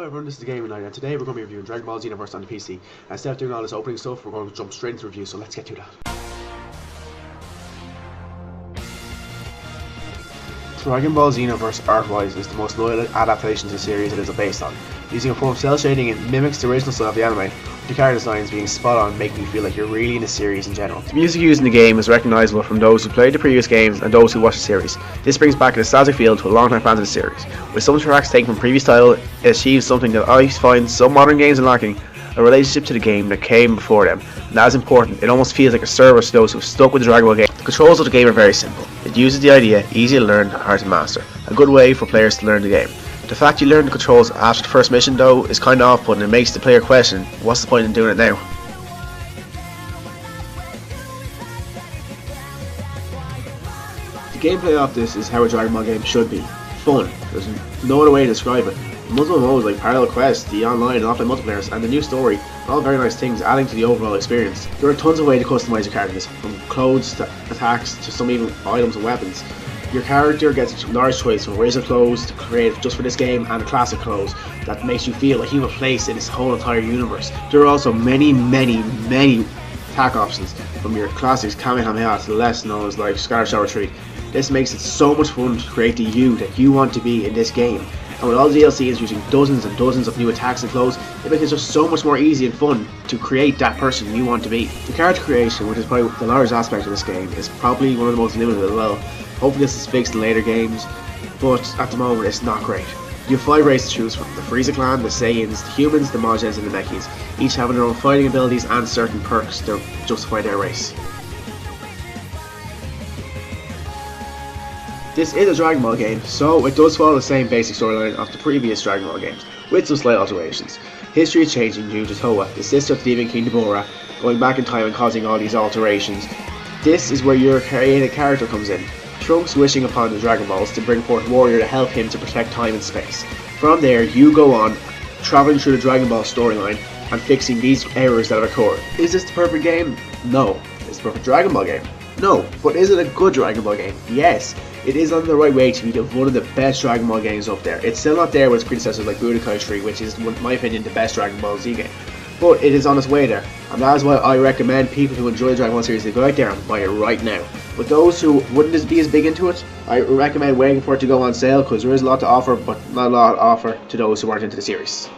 everyone, this is the Gaming Night, and today we're going to be reviewing Dragon Ball Xenoverse on the PC. And instead of doing all this opening stuff, we're going to jump straight into review, so let's get to that. Dragon Ball Xenoverse art-wise is the most loyal adaptation to the series it is based on. Using a form of cell shading, it mimics the original style of the anime, with the character designs being spot on, making you feel like you're really in the series in general. The music used in the game is recognisable from those who played the previous games and those who watched the series. This brings back a nostalgic feel to a long-time fans of the series. With some tracks taken from previous title, it achieves something that I find some modern games are lacking: a relationship to the game that came before them. And that is important. It almost feels like a service to those who have stuck with the Dragon Ball game. The controls of the game are very simple. It uses the idea, easy to learn, hard to master. A good way for players to learn the game. The fact you learn the controls after the first mission though is kinda off-putting and makes the player question, what's the point in doing it now? The gameplay of this is how a Dragon Ball game should be. Fun. There's no other way to describe it. Multiple modes like Parallel Quest, the online and offline multiplayers, and the new story are all very nice things, adding to the overall experience. There are tons of ways to customize your characters, from clothes to attacks to some even items and weapons. Your character gets a large choice from razor clothes to create just for this game, and classic clothes that makes you feel like you have a place in this whole entire universe. There are also many attack options, from your classics Kamehameha to the less known as like Scatter Shower Retreat. This makes it so much fun to create the you that you want to be in this game. And with all the DLCs using dozens and dozens of new attacks and clothes, it makes it just so much more easy and fun to create that person you want to be. The character creation, which is probably the largest aspect of this game, is probably one of the most limited as well. Hopefully this is fixed in later games, but at the moment it's not great. You have 5 races to choose from: the Frieza clan, the Saiyans, the humans, the Majins and the Mechis, each having their own fighting abilities and certain perks to justify their race. This is a Dragon Ball game, so it does follow the same basic storyline of the previous Dragon Ball games, with some slight alterations. History is changing due to Towa, the sister of the Demon King Deborah, going back in time and causing all these alterations. This is where your created character comes in. Trunks wishing upon the Dragon Balls to bring forth Warrior to help him to protect time and space. From there, you go on, travelling through the Dragon Ball storyline and fixing these errors that have occurred. Is this the perfect game? No. Is it the perfect Dragon Ball game? No. But is it a good Dragon Ball game? Yes. It is on the right way to be one of the best Dragon Ball games up there. It's still not there with its predecessors like Budokai 3, which is, in my opinion, the best Dragon Ball Z game. But it is on its way there, and that is why I recommend people who enjoy the Dragon Ball series to go out there and buy it right now. But those who wouldn't be as big into it, I recommend waiting for it to go on sale, because there is a lot to offer, but not a lot to offer to those who aren't into the series.